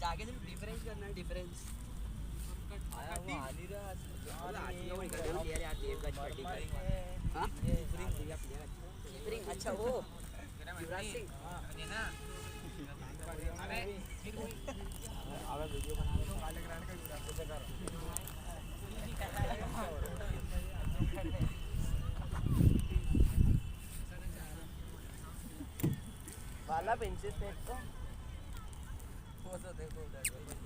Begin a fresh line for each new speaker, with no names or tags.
जाके सिर्फ डिफरेंस करना है डिफरेंस आया वो आ नहीं रहा अच्छा वो युवराज सिंह वीडियो बना वाला पेंसिल सेट का वो तो देखो